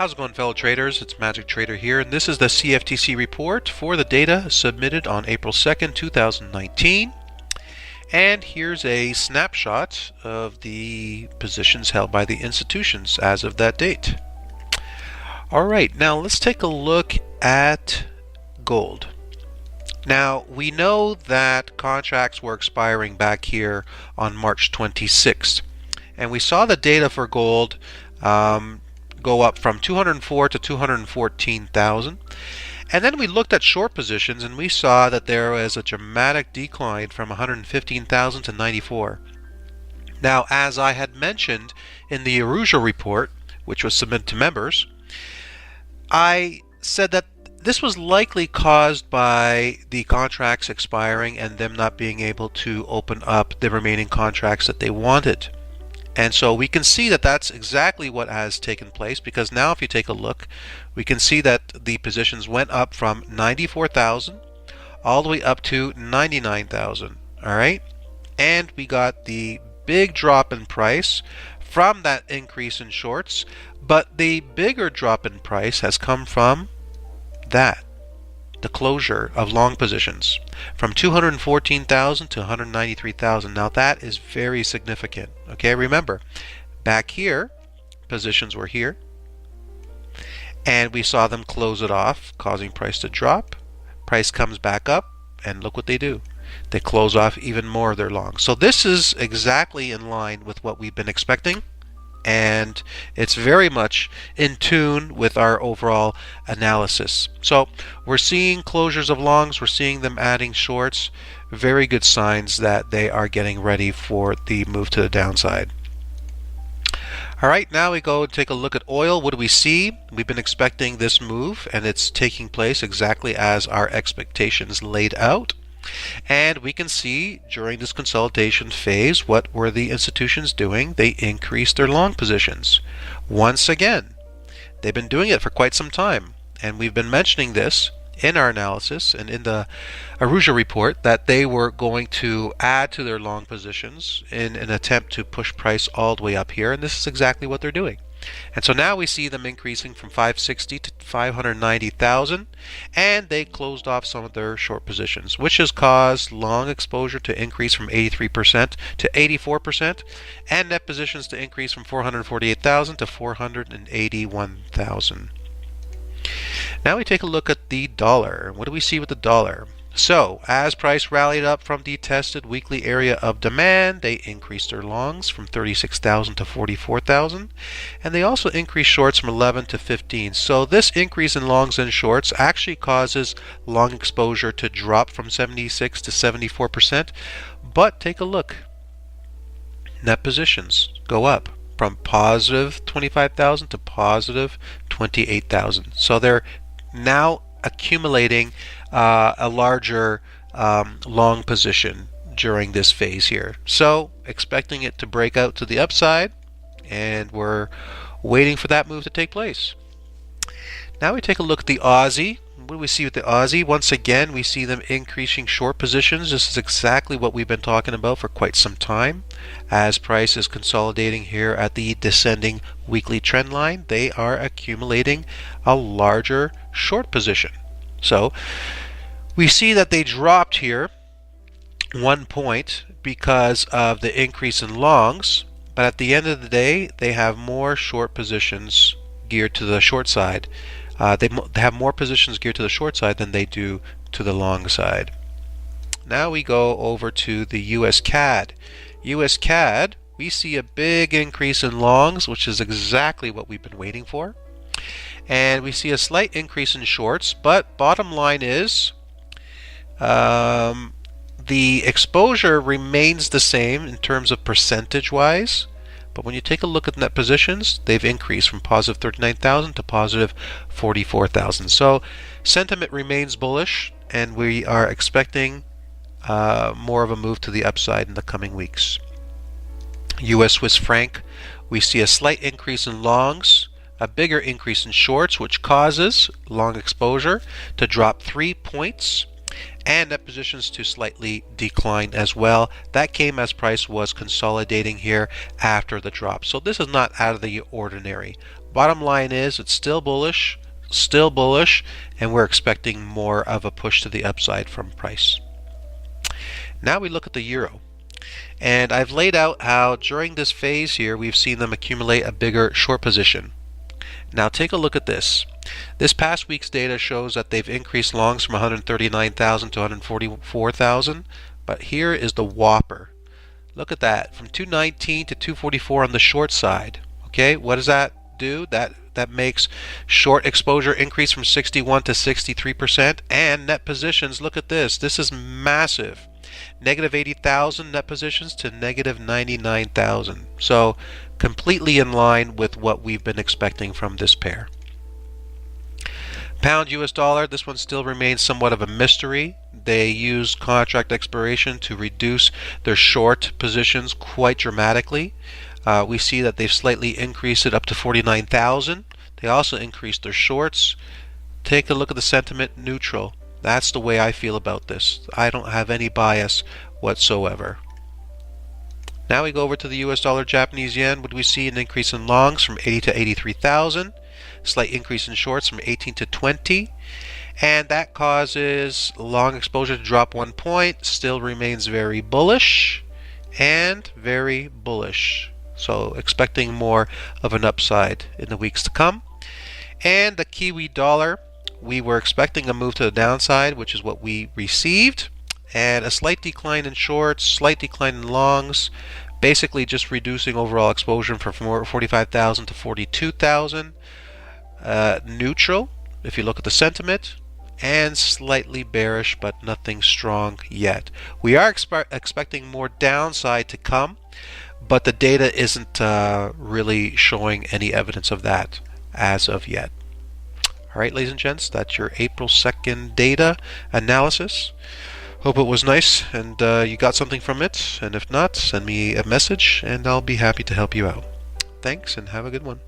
How's it going, fellow traders? It's Magic Trader here, and this is the CFTC report for the data submitted on April 2nd, 2019. And here's a snapshot of the positions held by the institutions as of that date. All right, now let's take a look at gold. Now, we know that contracts were expiring back here on March 26th, and we saw the data for gold go up from 204 to 214,000. And then we looked at short positions and we saw that there was a dramatic decline from 115,000 to 94. Now, as I had mentioned in the Arusha report, which was submitted to members, I said that this was likely caused by the contracts expiring and them not being able to open up the remaining contracts that they wanted. And so we can see that that's exactly what has taken place, because now if you take a look, we can see that the positions went up from 94,000 all the way up to 99,000. All right, and we got the big drop in price from that increase in shorts, but the bigger drop in price has come from the closure of long positions from 214,000 to 193,000. Now that is very significant. Okay, remember, back here, positions were here, and we saw them close it off, causing price to drop. Price comes back up, and look what they do. They close off even more of their longs. So this is exactly in line with what we've been expecting, and it's very much in tune with our overall analysis. So we're seeing closures of longs, we're seeing them adding shorts. Very good signs that they are getting ready for the move to the downside. All right, now we go take a look at oil. What do we see? We've been expecting this move, and it's taking place exactly as our expectations laid out. And we can see during this consolidation phase, what were the institutions doing? They increased their long positions. Once again, they've been doing it for quite some time, and we've been mentioning this in our analysis and in the Arusha report that they were going to add to their long positions in an attempt to push price all the way up here, and this is exactly what they're doing. And so now we see them increasing from 560 to 590,000, and they closed off some of their short positions, which has caused long exposure to increase from 83% to 84%, and net positions to increase from 448,000 to 481,000. Now we take a look at the dollar. What do we see with the dollar? So, as price rallied up from the tested weekly area of demand, they increased their longs from 36,000 to 44,000, and they also increased shorts from 11 to 15. So this increase in longs and shorts actually causes long exposure to drop from 76 to 74%. But take a look. Net positions go up from positive 25,000 to positive 28,000. So they're now accumulating a larger long position during this phase here. So expecting it to break out to the upside, and we're waiting for that move to take place. Now we take a look at the Aussie. What do we see with the Aussie? Once again, we see them increasing short positions. This is exactly what we've been talking about for quite some time. As price is consolidating here at the descending weekly trend line, they are accumulating a larger short position. So we see that they dropped here 1 point because of the increase in longs, but at the end of the day, they have more short positions geared to the short side. They have more positions geared to the short side than they do to the long side. Now we go over to the US CAD. US CAD, we see a big increase in longs, which is exactly what we've been waiting for. And we see a slight increase in shorts, but bottom line is the exposure remains the same in terms of percentage-wise. But when you take a look at net positions, they've increased from positive 39,000 to positive 44,000. So sentiment remains bullish, and we are expecting more of a move to the upside in the coming weeks. US Swiss franc, we see a slight increase in longs, a bigger increase in shorts, which causes long exposure to drop 3 points and net positions to slightly decline as well. That came as price was consolidating here after the drop. So this is not out of the ordinary. Bottom line is it's still bullish, and we're expecting more of a push to the upside from price. Now we look at the euro. And I've laid out how during this phase here we've seen them accumulate a bigger short position. Now take a look at this. This past week's data shows that they've increased longs from 139,000 to 144,000, but here is the whopper. Look at that, from 219 to 244 on the short side. Okay, what does that do? That makes short exposure increase from 61 to 63%, and net positions, look at this. This is massive. Negative 80,000 net positions to negative 99,000. So completely in line with what we've been expecting from this pair. Pound US dollar, this one still remains somewhat of a mystery. They use contract expiration to reduce their short positions quite dramatically. We see that they've slightly increased it up to 49,000. They also increased their shorts. Take a look at the sentiment, neutral. That's the way I feel about this. I don't have any bias whatsoever. Now we go over to the US dollar Japanese yen. Would we see an increase in longs from 80 to 83,000? Slight increase in shorts from 18 to 20. And that causes long exposure to drop 1 point. Still remains very bullish and very bullish. So expecting more of an upside in the weeks to come. And the Kiwi dollar, we were expecting a move to the downside, which is what we received, and a slight decline in shorts, slight decline in longs, basically just reducing overall exposure from 45,000 to 42,000. Neutral, if you look at the sentiment, and slightly bearish, but nothing strong yet. We are expecting more downside to come, but the data isn't really showing any evidence of that as of yet. All right, ladies and gents, that's your April 2nd data analysis. Hope it was nice and you got something from it. And if not, send me a message and I'll be happy to help you out. Thanks and have a good one.